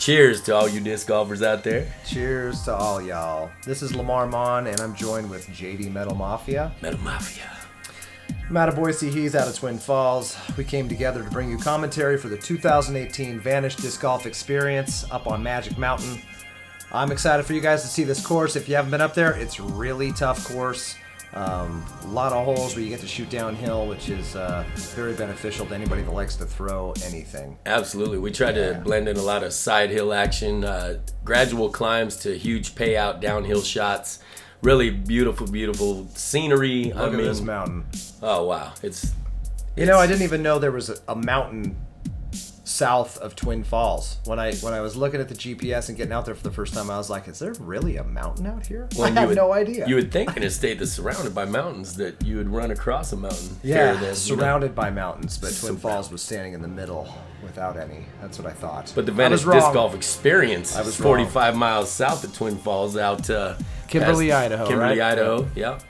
Cheers to all you disc golfers out there. Cheers to all y'all. This is Lamar Maughan, and I'm joined with JD Metal Mafia. Metal Mafia. I'm out of Boise, he's out of Twin Falls. We came together to bring you commentary for the 2018 Vanish Disc Golf Experience up on Magic Mountain. I'm excited for you guys to see this course. If you haven't been up there, it's a really tough course. A lot of holes where you get to shoot downhill, which is very beneficial to anybody that likes to throw anything. Absolutely. We try to blend in a lot of side hill action, gradual climbs to huge payout downhill shots. Really beautiful, beautiful scenery. Look at this mountain. Oh, wow. You know, I didn't even know there was a mountain south of Twin Falls. When I was looking at the GPS and getting out there for the first time, I was like, is there really a mountain out here? Well, I had no idea. You would think in a state that's surrounded by mountains that you would run across a mountain. Yeah, surrounded by mountains, but Twin Falls was standing in the middle without any. That's what I thought. But the Vanish Disc Golf Experience is 45 miles south of Twin Falls out Kimberly, Idaho, Kimberly, right? Idaho, yeah.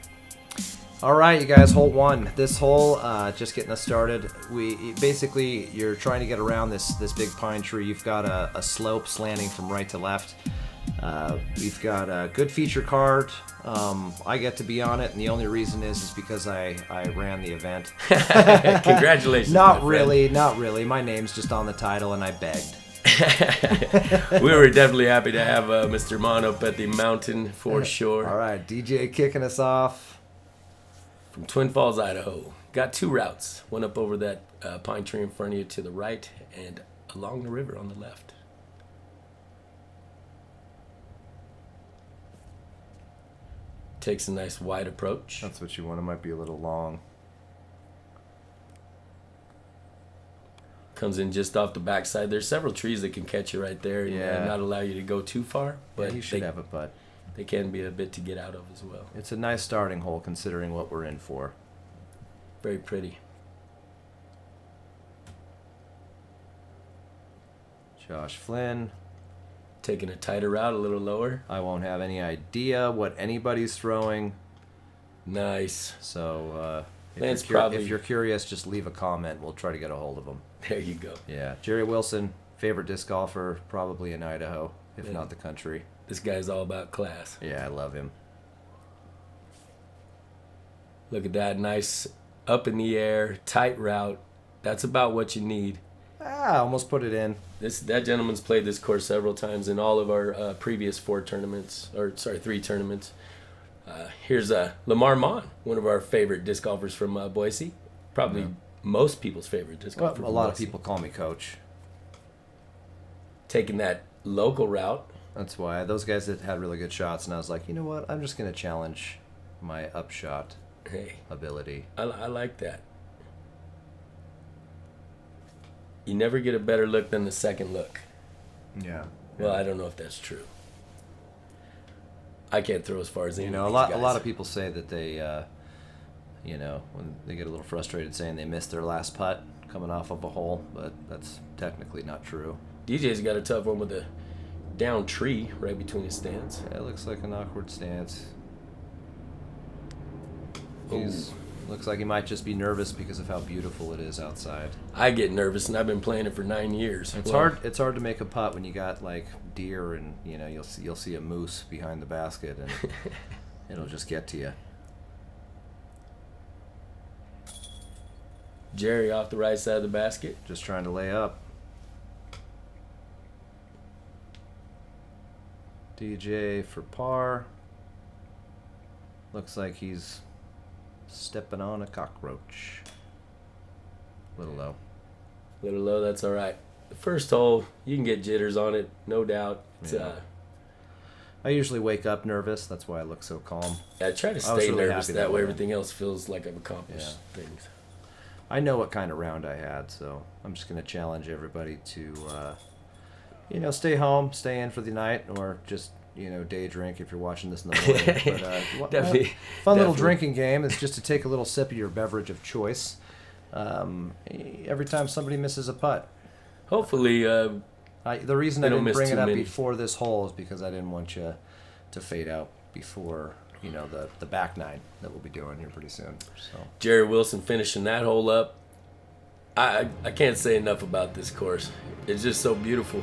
All right, you guys, hole one. This hole, just getting us started. You're trying to get around this big pine tree. You've got a slope slanting from right to left. We've got a good feature card. I get to be on it, and the only reason is because I ran the event. Congratulations. Not really. My name's just on the title, and I begged. We were definitely happy to have Mr. Maughan up at the mountain for sure. All right, DJ kicking us off. From Twin Falls, Idaho. Got two routes. One up over that pine tree in front of you to the right and along the river on the left. Takes a nice wide approach. That's what you want. It might be a little long. Comes in just off the backside. There's several trees that can catch you right there and not allow you to go too far. But you should have a putt. They can be a bit to get out of as well. It's a nice starting hole considering what we're in for. Very pretty. Josh Flynn. Taking a tighter route, a little lower. I won't have any idea what anybody's throwing. Nice. So if you're curious, just leave a comment. We'll try to get a hold of them. There you go. Yeah. Jerry Wilson, favorite disc golfer, probably in Idaho, if not the country. This guy's all about class. Yeah, I love him. Look at that, nice up in the air, tight route. That's about what you need. Almost put it in. That gentleman's played this course several times in all of our previous three tournaments. Here's Lamar Maughan, one of our favorite disc golfers from Boise. Probably most people's favorite disc golfer. A lot of people call me Coach. Taking that local route. That's why. Those guys that had really good shots, and I was like, you know what? I'm just going to challenge my upshot ability. I like that. You never get a better look than the second look. Yeah. Well, I don't know if that's true. I can't throw as far as any. A lot of people say that they, when they get a little frustrated, saying they missed their last putt coming off of a hole, but that's technically not true. DJ's got a tough one with a down tree right between his stance. Yeah, it looks like an awkward stance. Looks like he might just be nervous because of how beautiful it is outside. I get nervous, and I've been playing it for 9 years. It's hard to make a putt when you got like deer and you'll see a moose behind the basket and it'll just get to you. Jerry off the right side of the basket, just trying to lay up. DJ for par. Looks like he's stepping on a cockroach. Little low, that's all right. The first hole, you can get jitters on it, no doubt. I usually wake up nervous. That's why I look so calm. I try to stay nervous. That way everything else feels like I've accomplished things. I know what kind of round I had, so I'm just going to challenge everybody to, stay home, stay in for the night, or just, day drink if you're watching this in the morning. But fun little drinking game is just to take a little sip of your beverage of choice every time somebody misses a putt. Hopefully, the reason I didn't bring it up before this hole is because I didn't want you to fade out before the back nine that we'll be doing here pretty soon. So Jerry Wilson finishing that hole up. I can't say enough about this course. It's just so beautiful.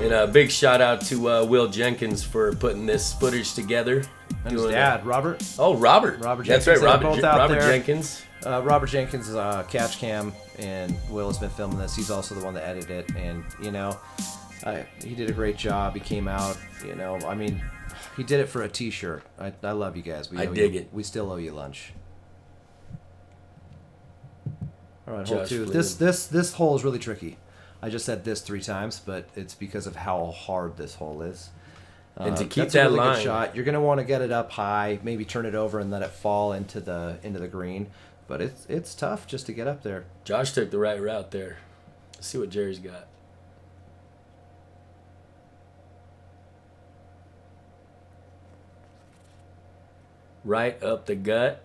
And a big shout out to Will Jenkins for putting this footage together. And his dad, Robert. Oh, Robert. Robert That's Jenkins. right, They're both out Robert there. Jenkins. Robert Jenkins is catch cam, and Will has been filming this. He's also the one that edited it, and he did a great job. He came out, I mean, he did it for a T-shirt. I love you guys. I dig it. We still owe you lunch. All right, Josh hole 2. Flynn. This hole is really tricky. I just said this 3 times, but it's because of how hard this hole is. And to keep that's that a really line, good shot. You're gonna want to get it up high, maybe turn it over and let it fall into the green. But it's tough just to get up there. Josh took the right route there. Let's see what Jerry's got. Right up the gut.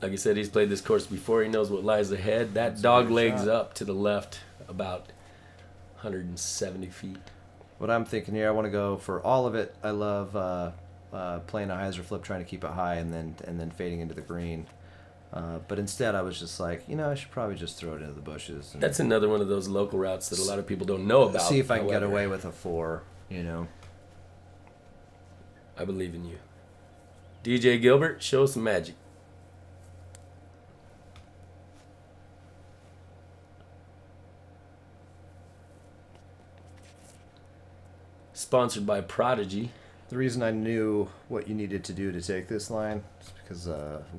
Like I said, he's played this course before. He knows what lies ahead. That dog legs up to the left about 170 feet. What I'm thinking here, I want to go for all of it. I love playing a hyzer flip, trying to keep it high, and then fading into the green. But instead, I was just like, I should probably just throw it into the bushes. That's another one of those local routes that a lot of people don't know about. See if I can get away with a 4. I believe in you. DJ Gilbert, show us some magic. Sponsored by Prodigy. The reason I knew what you needed to do to take this line is because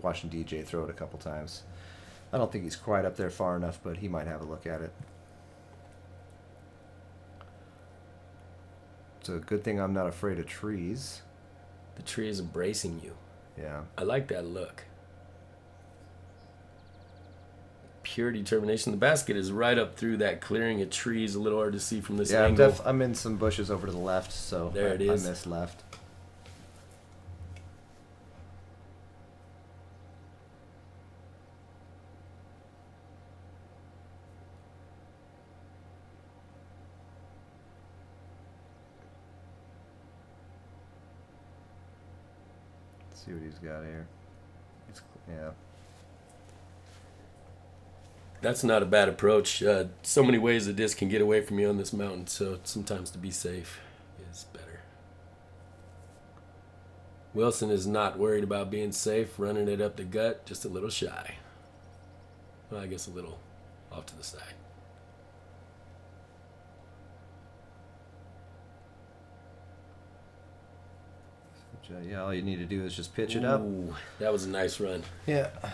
watching DJ throw it a couple times. I don't think he's quite up there far enough, but he might have a look at it. It's a good thing I'm not afraid of trees. The tree is embracing you. Yeah. I like that look. Pure determination. The basket is right up through that clearing of trees. A little hard to see from this angle. I'm in some bushes over to the left, so there it is. I missed left. Let's see what he's got here. Yeah. That's not a bad approach. So many ways the disc can get away from you on this mountain, so sometimes to be safe is better. Wilson is not worried about being safe, running it up the gut, just a little shy. Well, I guess a little off to the side. Yeah, all you need to do is just pitch it up. Ooh, that was a nice run. Yeah. That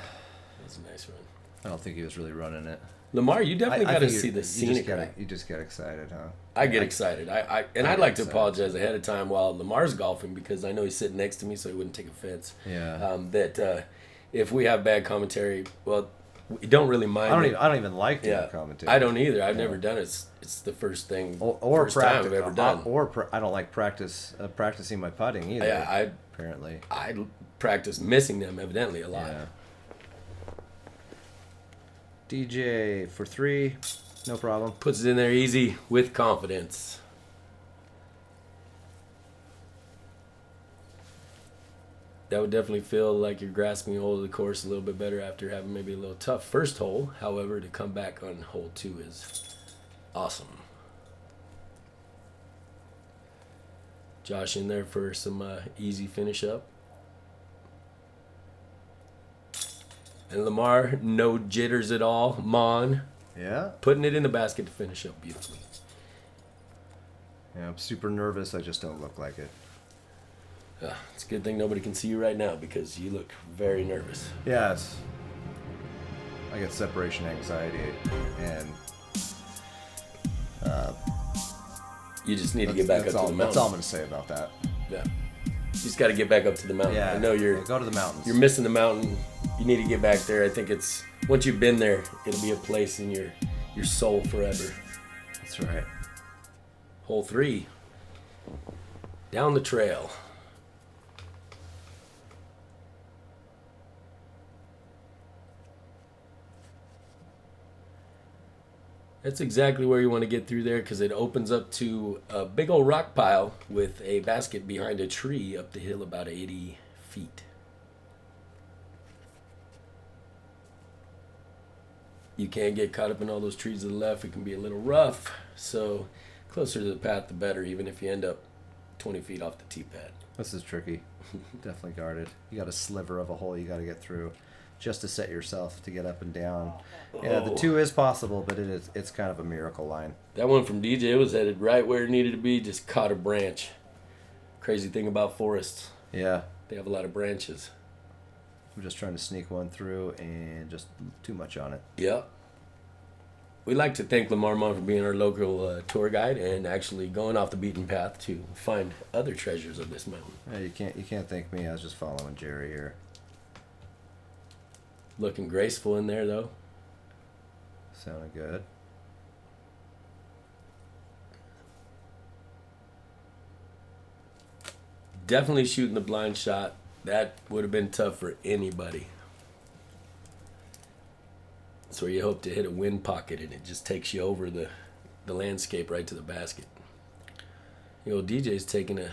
was a nice run. I don't think he was really running it. Lamar, you definitely got to think see the scenic. You just get excited, huh? I get excited. I'd like to apologize ahead of time while Lamar's golfing because I know he's sitting next to me, so he wouldn't take offense. Yeah. That if we have bad commentary, well, we don't really mind. I don't even like doing commentary. I don't either. I've never done it. It's the first thing. First time I've ever done. I don't like practicing my putting either. Yeah, apparently. I practice missing them evidently a lot. Yeah. DJ for 3, no problem. Puts it in there easy with confidence. That would definitely feel like you're grasping a hold of the course a little bit better after having maybe a little tough first hole. However, to come back on hole 2 is awesome. Josh in there for some easy finish up. And Lamar, no jitters at all. Maughan, putting it in the basket to finish up beautifully. Yeah, I'm super nervous. I just don't look like it. It's a good thing nobody can see you right now because you look very nervous. Yeah, I get separation anxiety, and you just need to get back up to the mountain. That's all I'm going to say about that. Yeah. You just got to get back up to the mountain. Yeah, I know go to the mountains. You're missing the mountain. You need to get back there. I think it's once you've been there, it'll be a place in your soul forever. That's right. Hole 3. Down the trail. That's exactly where you want to get through there because it opens up to a big old rock pile with a basket behind a tree up the hill about 80 feet. You can't get caught up in all those trees to the left. It can be a little rough. So Closer to the path, the better, even if you end up 20 feet off the tee pad. This is tricky. Definitely guarded. You got a sliver of a hole you got to get through just to set yourself to get up and down. Yeah, the 2 is possible, but it's kind of a miracle line. That one from DJ was headed right where it needed to be, just caught a branch. Crazy thing about forests. Yeah. They have a lot of branches. I'm just trying to sneak one through and just too much on it. Yep. We'd like to thank Lamar for being our local tour guide and actually going off the beaten path to find other treasures of this mountain. Yeah, you can't thank me. I was just following Jerry here. Looking graceful in there, though. Sounding good. Definitely shooting the blind shot. That would have been tough for anybody. That's where you hope to hit a wind pocket and it just takes you over the landscape right to the basket. You know, DJ's taking a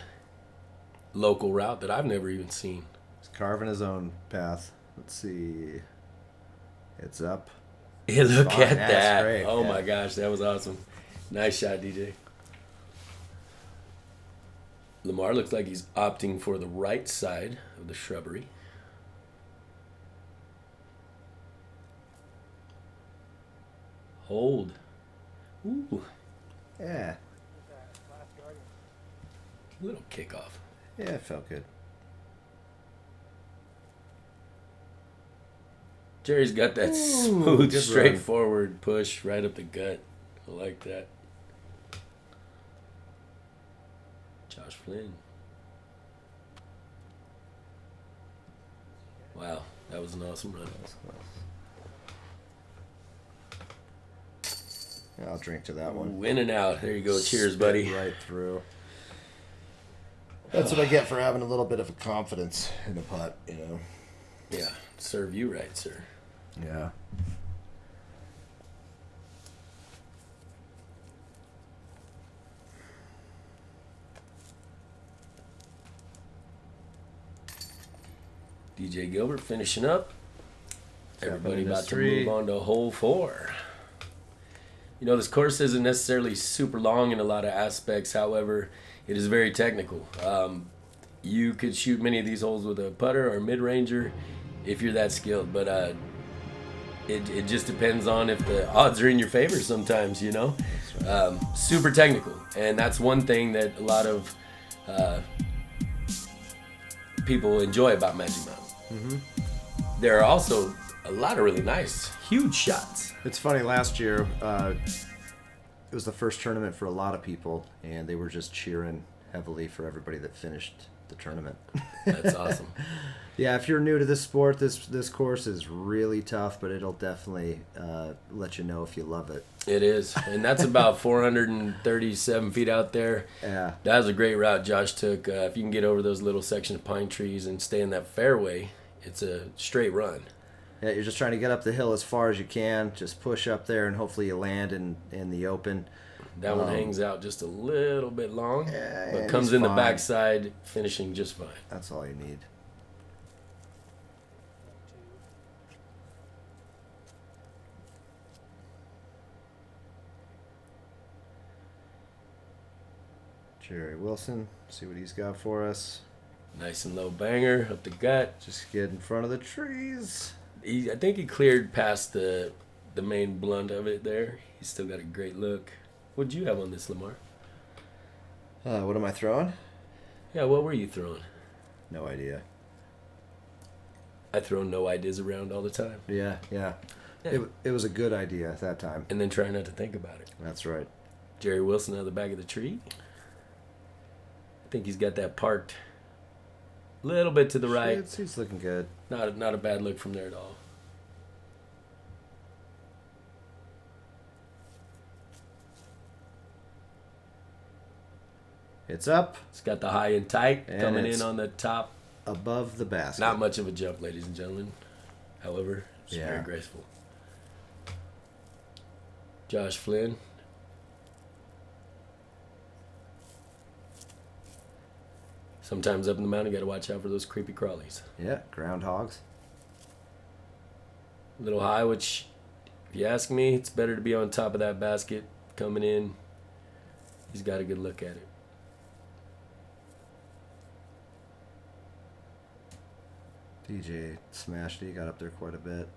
local route that I've never even seen. He's carving his own path. Let's see. It's up. Yeah, look Fine. at That's that. great. Oh Yeah. my gosh, that was awesome. Nice shot, DJ. Lamar looks like he's opting for the right side of the shrubbery. Hold. Ooh, Yeah. little kickoff. Yeah, it felt good. Jerry's got that Ooh, smooth, good straightforward push right up the gut. I like that. Josh Flynn. Wow, that was an awesome run. That's close. Yeah, I'll drink to that one. Ooh, in and out. There you go. Cheers, Spit buddy. Right through. That's what I get for having a little bit of confidence in the putt, you know. Yeah, serve you right, sir. Yeah. DJ Gilbert finishing up. Everybody into about to three. move on to hole 4. You know, this course isn't necessarily super long in a lot of aspects. However, it is very technical. You could shoot many of these holes with a putter or mid-ranger if you're that skilled. But it just depends on if the odds are in your favor sometimes, you know. Super technical. And that's one thing that a lot of people enjoy about Magic Mountain. Mm-hmm. There are also a lot of really nice, huge shots. It's funny, last year, it was the first tournament for a lot of people, and they were just cheering heavily for everybody that finished the tournament. That's awesome. Yeah, if you're new to this sport, this course is really tough, but it'll definitely let you know if you love it. It is. And that's about 437 feet out there. Yeah. That was a great route Josh took. If you can get over those little section of pine trees and stay in that fairway, it's a straight run. Yeah, you're just trying to get up the hill as far as you can. Just push up there, and hopefully you land in the open. That one hangs out just a little bit long, Yeah, but and comes he's in the fine. backside, finishing just fine. That's all you need. Jerry Wilson, see what he's got for us. Nice and low banger up the gut. Just get in front of the trees. I think he cleared past the main blunt of it there. He's still got a great look. What'd you have on this, Lamar? What am I throwing? Yeah, what were you throwing? No idea. I throw no ideas around all the time. Yeah. Yeah. It was a good idea at that time. And then try not to think about it. That's right. Jerry Wilson out of the back of the tree. I think he's got that parked a little bit to the right. He's looking good. Not a bad look from there at all. It's up It's got the high and tight And coming it's in on the top. above the basket. Not much of a jump, ladies and gentlemen. However, it's Yeah. very graceful. Josh Flynn. Sometimes up in the mountain, you got to watch out for those creepy crawlies. Yeah, groundhogs. A little high, which, if you ask me, it's better to be on top of that basket coming in. He's got a good look at it. DJ smashed it. He got up there quite a bit.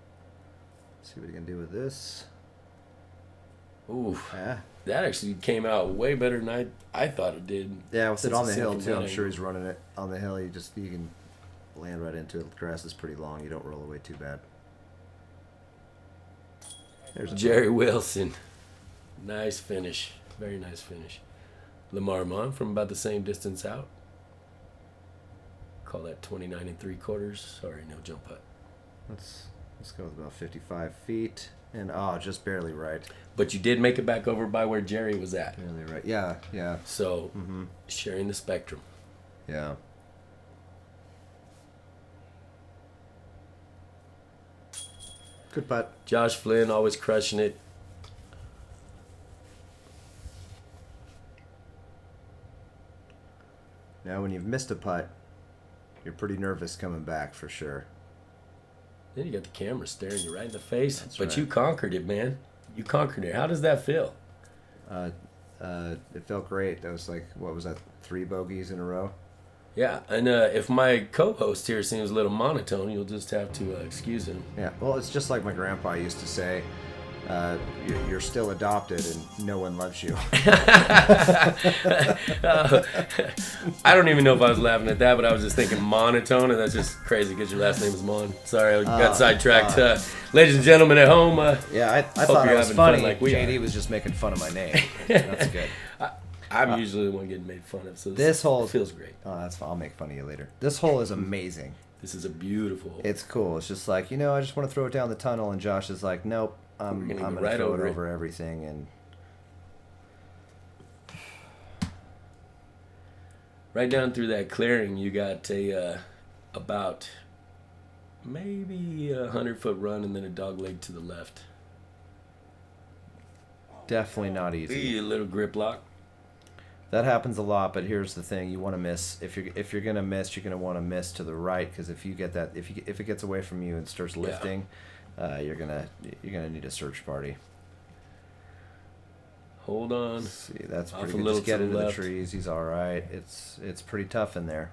See what he can do with this. Oof. Yeah. That actually came out way better than I thought it did. Yeah, with it on the hill too. I'm angle. sure he's running it on the hill. You can land right into it. The grass is pretty long. You don't roll away too bad. There's Jerry Wilson. Nice finish. Very nice finish. Lamar Maughan from about the same distance out. Call that 29 3/4. Sorry, no jump putt. Let's go with about 55 feet. And just barely right. But you did make it back over by where Jerry was at. Barely right. Yeah, yeah. So, sharing the spectrum. Yeah. Good putt. Josh Flynn always crushing it. Now, when you've missed a putt, you're pretty nervous coming back for sure. Then you got the camera staring you right in the face. That's but right. you conquered it, man. You conquered it. How does that feel? It felt great. That was like, what was that, 3 bogeys in a row? Yeah, and if my co-host here seems a little monotone, you'll just have to excuse him. Yeah, well, it's just like my grandpa used to say, you're still adopted and no one loves you. I don't even know if I was laughing at that, but I was just thinking monotone, and that's just crazy because your last name is Maughan. Sorry, I got sidetracked. Ladies and gentlemen at home, yeah, I hope thought you're it was having funny. fun like we JD are. was just making fun of my name. That's good. I'm usually the one getting made fun of, so This hole feels great. Oh, that's fine. I'll make fun of you later. This hole is amazing. This is a beautiful hole. It's cool. It's just like, I just want to throw it down the tunnel, and Josh is like, nope, I'm We're gonna going go to right throw over it it. over everything. And Right down through that clearing, you got about maybe 100-foot run and then a dog leg to the left. definitely not easy. A little grip lock. That happens a lot, but here's the thing: you want to miss. If you're gonna miss, you're gonna want to miss to the right, because if you get that, if it gets away from you and starts lifting, you're gonna need a search party. Hold on. Let's see, that's Off pretty a good. little Just get to the into the left. trees. He's all right. It's pretty tough in there.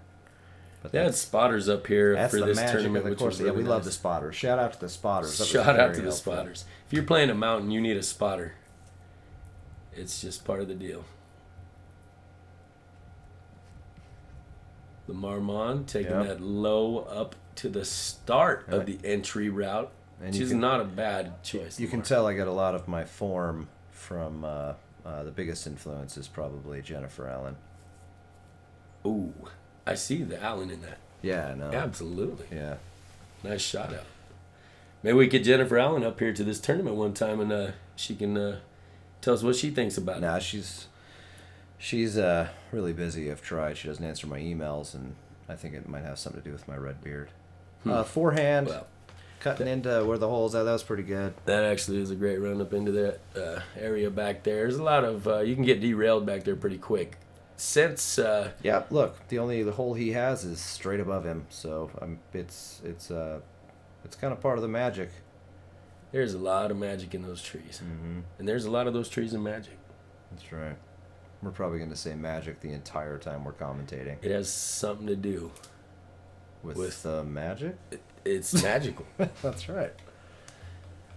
But They had spotters up here that's for the this magic tournament, of the which course. was Yeah, really we love the nice. spotters. Shout out to the spotters. That was Shout out very to the helpful. spotters. If you're playing a mountain, you need a spotter. It's just part of the deal. Lamar Maughan taking Yep. that low up to the start of the entry route, And which you is can- not a bad choice. You can Lamar. tell I get a lot of my form from the biggest influence is probably Jennifer Allen. Ooh, I see the Allen in that. Yeah, no. Absolutely. Yeah. Nice shot out. Maybe we get Jennifer Allen up here to this tournament one time, and she can tell us what she thinks about it. Nah, she's really busy. I've tried. She doesn't answer my emails, and I think it might have something to do with my red beard. Forehand, Well, cutting into where the hole's at. That was pretty good. that actually is a great run up into that area back there. There's a lot of you can get derailed back there pretty quick. Since Yeah, look, the hole he has is straight above him, so it's kind of part of the magic. there's a lot of magic in those trees, Mm-hmm. and there's a lot of those trees in magic. That's right. We're probably going to say magic the entire time we're commentating. It has something to do. With magic? It's magical. That's right.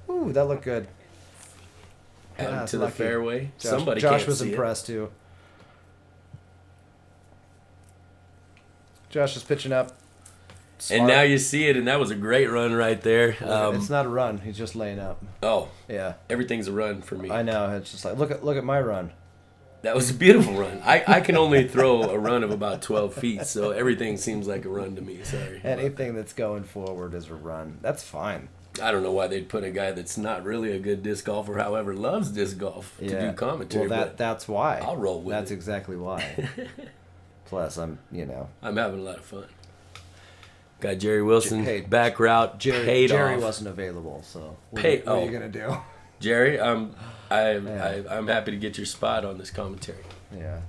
Ooh, that looked good. Out it's to the lucky. fairway. Josh, Somebody Josh can't was see it. impressed too. Josh is pitching up. And Smart. now you see it, and that was a great run right there. It's not a run. He's just laying up. Oh, Yeah, everything's a run for me. I know. It's just like look at my run. That was a beautiful run. I can only throw a run of about 12 feet, so everything seems like a run to me. Sorry. Anything that's going forward is a run. That's fine. I don't know why they'd put a guy that's not really a good disc golfer, however, loves disc golf to do commentary. Well, but that's why. I'll roll with That's it. exactly why. Plus, I'm I'm having a lot of fun. Got Jerry Wilson, Hey, back route, Jerry paid off. wasn't available, so what Paid- are oh. you gonna do? Jerry, I'm Yeah. happy to get your spot on this commentary. Yeah.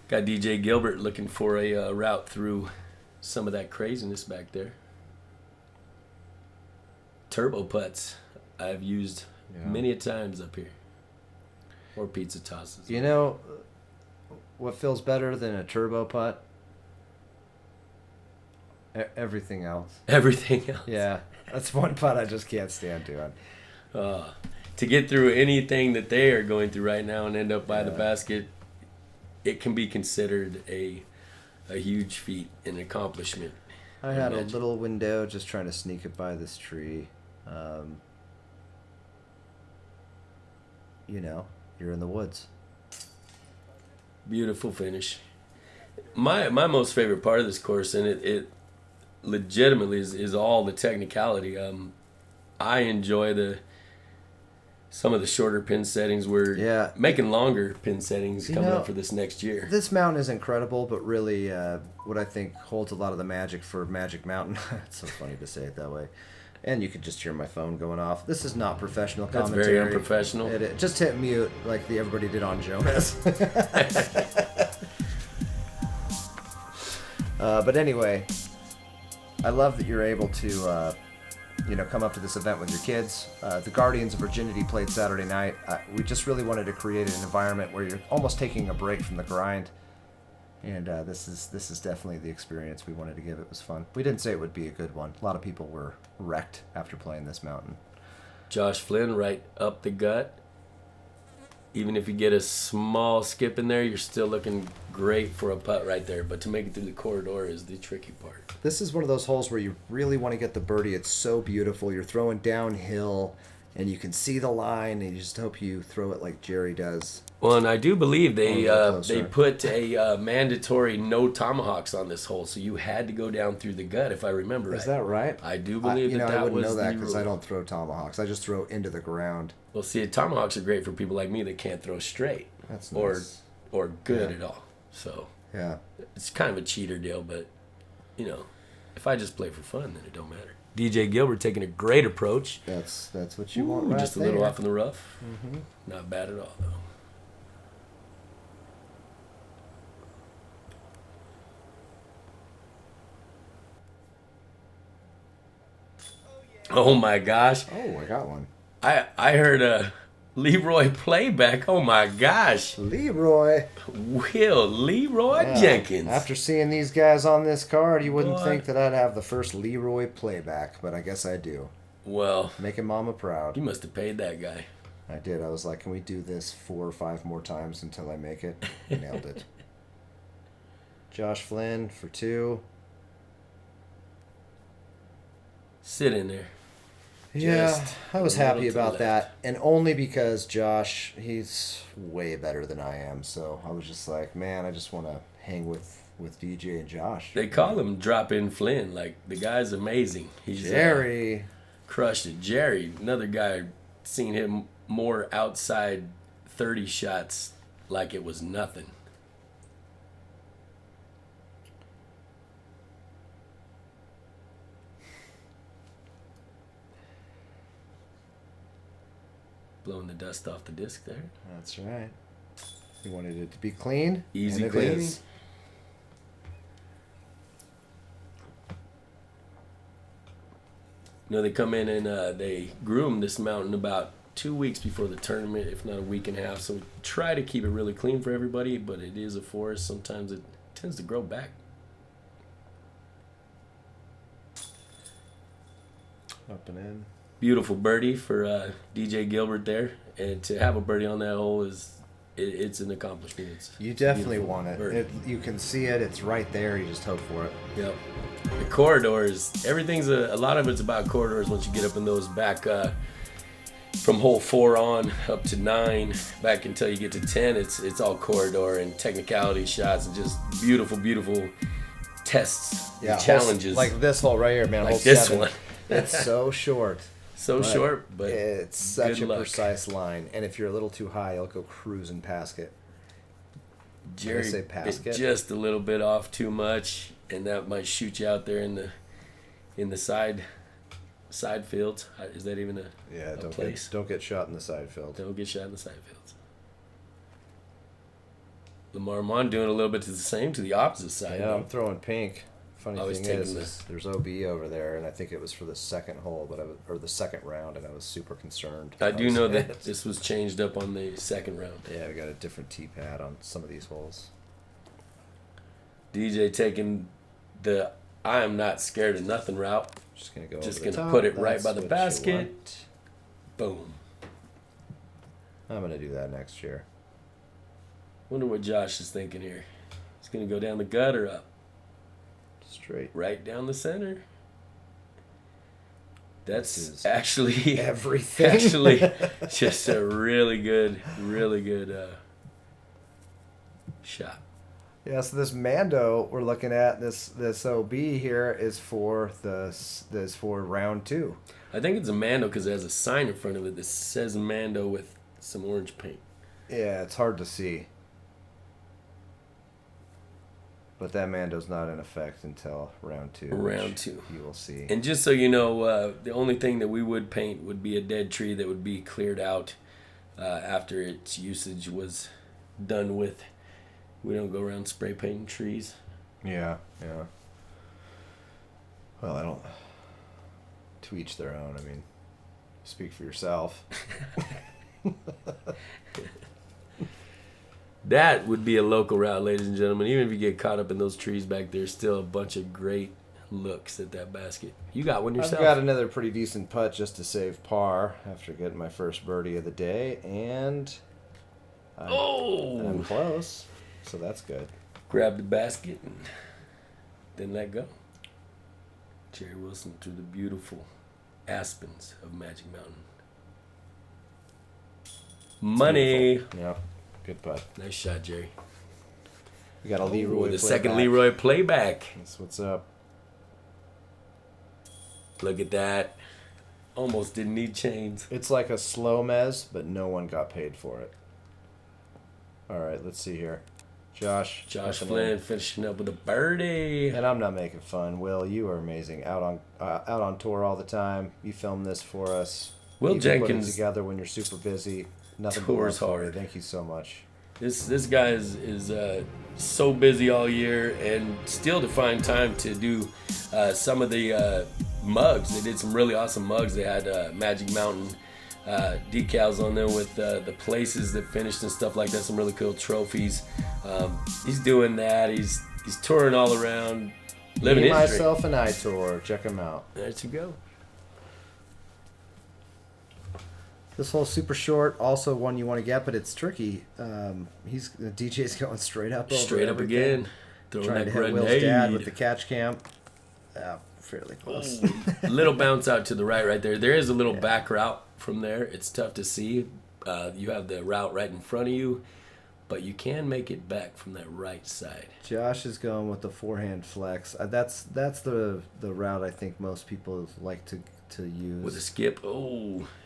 Got DJ Gilbert looking for a route through some of that craziness back there. Turbo putts I've used Yeah. many a times up here. Or pizza tosses. You know, what feels better than a turbo putt? Everything else. Everything else. Yeah, that's one putt I just can't stand doing. To get through anything that they are going through right now and end up by the basket, it can be considered a huge feat, an accomplishment. I had a little window just trying to sneak it by this tree. You know, you're in the woods. Beautiful finish. My most favorite part of this course, and it legitimately is all the technicality. I enjoy some of the shorter pin settings. We're making longer pin settings coming up for this next year. This mountain is incredible, but really what I think holds a lot of the magic for Magic Mountain. It's so funny to say it that way. And you could just hear my phone going off. This is not professional commentary. That's very unprofessional. It just hit mute like everybody did on Jonas. But anyway, I love that you're able to come up to this event with your kids. The Guardians of Virginity played Saturday night. We just really wanted to create an environment where you're almost taking a break from the grind. And this is definitely the experience we wanted to give. It was fun. We didn't say it would be a good one. A lot of people were wrecked after playing this mountain. Josh Flynn right up the gut. Even if you get a small skip in there, you're still looking great for a putt right there. But to make it through the corridor is the tricky part. This is one of those holes where you really want to get the birdie. It's so beautiful. You're throwing downhill, and you can see the line, and you just hope you throw it like Jerry does. Well, and I do believe they put a mandatory no tomahawks on this hole, so you had to go down through the gut, if I remember right. Is that right? I do believe that I wouldn't was know that the because rule. I don't throw tomahawks. I just throw into the ground. Well, see, tomahawks are great for people like me that can't throw straight. That's nice. Or good at all. So yeah, it's kind of a cheater deal, but if I just play for fun, then it don't matter. DJ Gilbert taking a great approach. That's what you want right just a there. little off in the rough. Mm-hmm. Not bad at all, though. Oh my gosh. Oh, I got one. I heard a Leroy playback. Oh my gosh. Leroy Jenkins. After seeing these guys on this card, you wouldn't think that I'd have the first Leroy playback, but I guess I do. Well, making mama proud. You must have paid that guy. I did. I was like, can we do this 4 or 5 more times until I make it? Nailed it. Josh Flynn for 2. Sit in there. Yeah, I was happy about that, and only because Josh, he's way better than I am, so I was just like, man, I just want to hang with DJ and Josh. They call him Drop-In Flynn. Like, the guy's amazing. He's Jerry. Crushed it. Jerry, another guy, seen him more outside 30 shots like it was nothing. Blowing the dust off the disc there. That's right. You wanted it to be clean. Easy cleaning. They come in and they groom this mountain about 2 weeks before the tournament, if not a week and a half. So we try to keep it really clean for everybody, but it is a forest. Sometimes it tends to grow back. Up and in. Beautiful birdie for DJ Gilbert there, and to have a birdie on that hole it's an accomplishment. You definitely want it. You can see it. It's right there. You just hope for it. Yep. The corridors. Everything's a lot of it's about corridors. Once you get up in those back from hole 4 on up to 9, back until you get to 10, it's all corridor and technicality shots and just beautiful tests, and challenges. Like this hole right here, man. Like hole this 7. one. It's so short. Short, but it's such a precise line. And if you're a little too high, you'll go cruising past it. Jerry is just a little bit off too much, and that might shoot you out there in the side fields. Is that even a place? Don't get shot in the side field. Don't get shot in the side fields. Lamar doing a little bit to the opposite side. Yeah, I'm throwing pink. Funny Always thing is there's OB over there, and I think it was for the second hole, or the second round, and I was super concerned. I do know that this was changed up on the second round. Yeah, we got a different tee pad on some of these holes. DJ taking the I am not scared of nothing route. Just gonna go. Just over the gonna top. put it right That's by the what you basket. want. Boom. I'm gonna do that next year. Wonder what Josh is thinking here. He's gonna go down the gut or up? Straight. Right down the center. This That's is actually everything. Actually, just a really good shot. Yeah, so this Mando we're looking at, this OB here is for round 2. I think it's a Mando because it has a sign in front of it that says Mando with some orange paint. Yeah, it's hard to see. But that Mando's not in effect until round 2. Round 2. You will see. And just so you know, the only thing that we would paint would be a dead tree that would be cleared out after its usage was done with. We don't go around spray painting trees. Yeah. Well, I don't. To each their own. I mean, speak for yourself. That would be a local route, ladies and gentlemen. Even if you get caught up in those trees back there, still a bunch of great looks at that basket. You got one yourself. I've got another pretty decent putt just to save par after getting my first birdie of the day, and I'm close, so that's good. Grab the basket and then let go. Jerry Wilson through the beautiful aspens of Magic Mountain. Money. Beautiful. Yeah, good putt. Nice shot, Jerry. We got a Leroy. The second Leroy playback. That's what's up. Look at that. Almost didn't need chains. It's like a slow mez, but no one got paid for it. All right, let's see here. Josh Flynn finishing up with a birdie. And I'm not making fun. Will, you are amazing. Out on tour all the time. You film this for us. Will you Jenkins put it together when you're super busy. Nothing tours but love for you. hard. Thank you so much. This guy is so busy all year, and still to find time to do some of the mugs. They did some really awesome mugs. They had Magic Mountain decals on them with the places that finished and stuff like that. Some really cool trophies. He's doing that. He's touring all around, living Me, his dream. Myself, and I tour. Check him out. There you go. This hole's super short. Also one you want to get, but it's tricky. The DJ's going straight up. Straight over up everything. again. Throwing Trying that to hit Will's grenade. dad with the catch cam. Fairly close. Little bounce out to the right there. There is a little back route from there. It's tough to see. You have the route right in front of you, but you can make it back from that right side. Josh is going with the forehand flex. That's the route I think most people like to use. With a skip.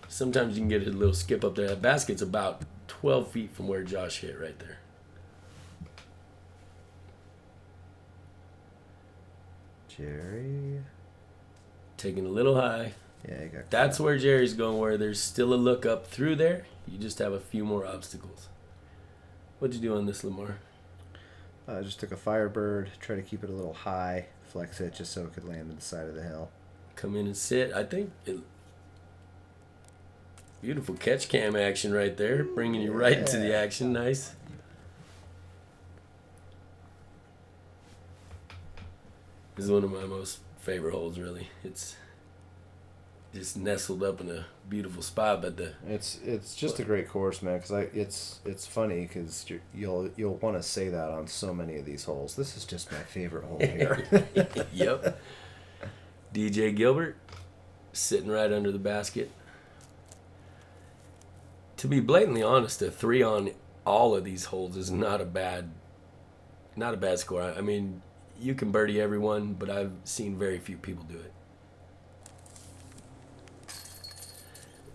Sometimes you can get a little skip up there. That basket's about 12 feet from where Josh hit right there. Jerry. Taking a little high. Yeah, you got That's where Jerry's going, where there's still a look up through there. You just have a few more obstacles. What'd you do on this, Lamar? I just took a Firebird, try to keep it a little high, flex it just so it could land on the side of the hill. Come in and sit. Beautiful catch cam action right there, bringing you right into the action. Nice. This is one of my most favorite holes, really. It's just nestled up in a beautiful spot, but it's just a great course, man. Because it's funny because you'll want to say that on so many of these holes. This is just my favorite hole here. Yep. DJ Gilbert sitting right under the basket. To be blatantly honest, a 3 on all of these holes is not a bad score. I mean, you can birdie everyone, but I've seen very few people do it.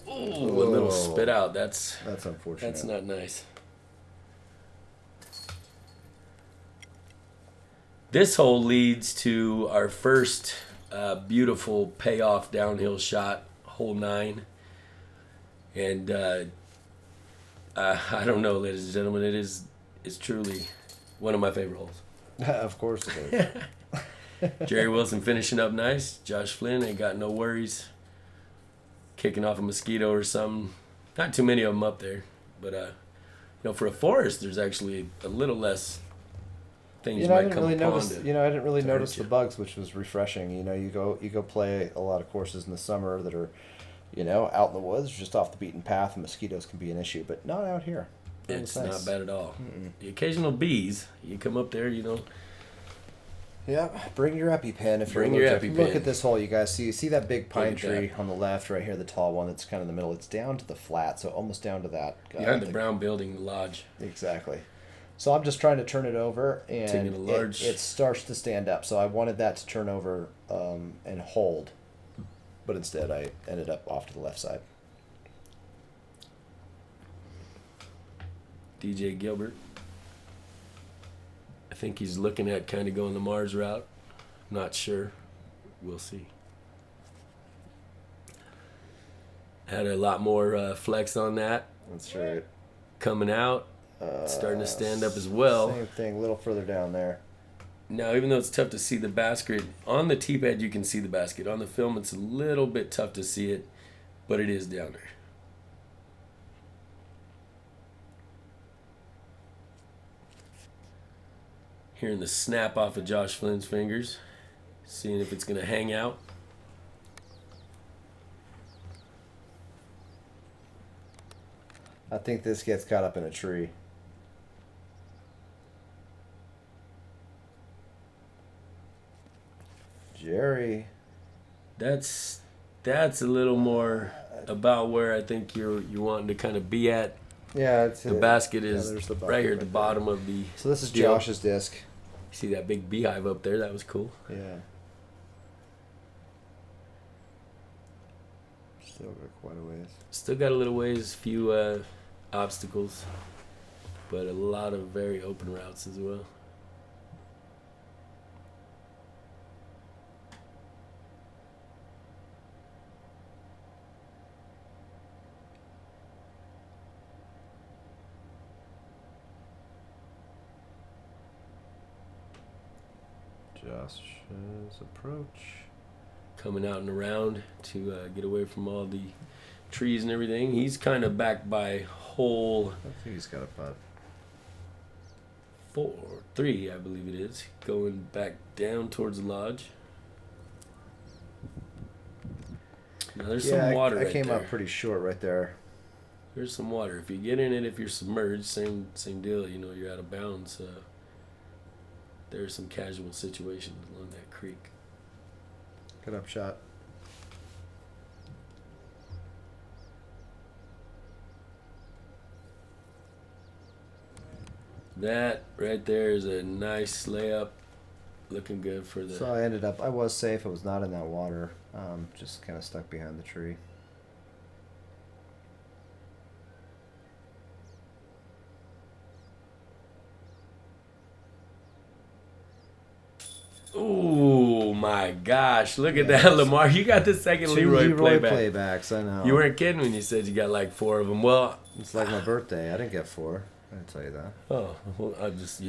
Ooh, a little spit out. That's unfortunate. That's not nice. This hole leads to our first beautiful payoff downhill shot, hole 9. And I don't know, ladies and gentlemen, it's truly one of my favorite holes. Of course it is. Jerry Wilson finishing up nice. Josh Flynn ain't got no worries. Kicking off a mosquito or something. Not too many of them up there. But, for a forest, there's actually a little less things You know, I might didn't come really upon notice. to- You know, I didn't really to notice hurt the you. bugs, which was refreshing. You know, you go play a lot of courses in the summer that are, you know, out in the woods, just off the beaten path, and mosquitoes can be an issue, but not out here. That was It's nice. not bad at all. The occasional bees, you come up there, you know. Yeah, bring your EpiPen if Bring you're your allergic. Look EpiPen. at this hole, you guys. See that big pine Look at tree that. on the left, right here, the tall one that's kind of in the middle. It's down to the flat, so almost down to that. Behind the brown building lodge. Exactly. So I'm just trying to turn it over, and Taking a large- it starts to stand up. So I wanted that to turn over and hold, but instead I ended up off to the left side. DJ Gilbert. I think he's looking at kind of going the Mars route. Not sure. We'll see. Had a lot more flex on that. That's right. Coming out. Starting to stand up as well. Same thing, a little further down there. Now, even though it's tough to see the basket, on the tee pad you can see the basket. On the film, it's a little bit tough to see it, but it is down there. Hearing the snap off of Josh Flynn's fingers. Seeing if it's going to hang out. I think this gets caught up in a tree. Jerry. That's a little more about where I think you're wanting to kind of be at. Yeah, it's The basket is there's the bucket right here at the there. bottom of the. So this is deal. Josh's disc. See that big beehive up there? That was cool. Yeah. Still got quite a ways. Still got a little ways, few obstacles, but a lot of very open routes as well. Josh's approach. Coming out and around to get away from all the trees and everything. He's kind of backed by hole I think he's got a putt. 3, I believe it is, going back down towards the lodge. Now there's some water I right came there. out pretty short right there. There's some water. If you get in it, if you're submerged, same deal. You know, you're out of bounds. There's some casual situations along that creek. Good up shot. That right there is a nice layup. Looking good for the. So I was safe. I was not in that water. Just kind of stuck behind the tree. Ooh my gosh! Look at that, Lamar. You got the second Two Leroy playback. playbacks, I know. You weren't kidding when you said you got like 4 of them. Well, It's like my birthday. I didn't get 4. I didn't tell you that. oh, well, I just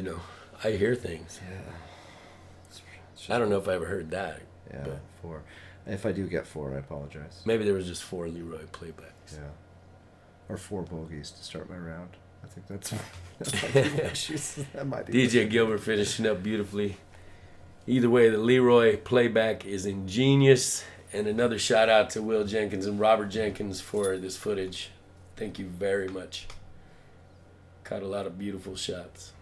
I hear things. Yeah. I don't know if I ever heard that. Yeah, but 4. If I do get 4, I apologize. maybe there was just 4 Leroy playbacks. Yeah. Or 4 bogeys to start my round. I think that's that might be issues. That might be DJ Gilbert finishing up beautifully. Either way, the Leroy playback is ingenious. And another shout out to Will Jenkins and Robert Jenkins for this footage. Thank you very much. Caught a lot of beautiful shots.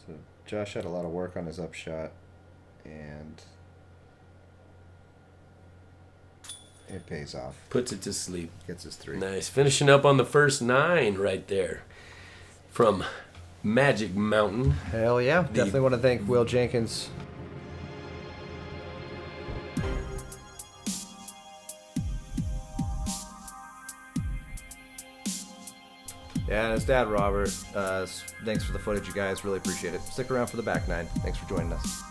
So Josh had a lot of work on his upshot, and it pays off. Puts it to sleep. Gets his 3. Nice. Finishing up on the first 9 right there from Magic Mountain. Hell yeah. Definitely want to thank Will Jenkins. Yeah, and his dad, Robert. Thanks for the footage, you guys. Really appreciate it. Stick around for the back 9. Thanks for joining us.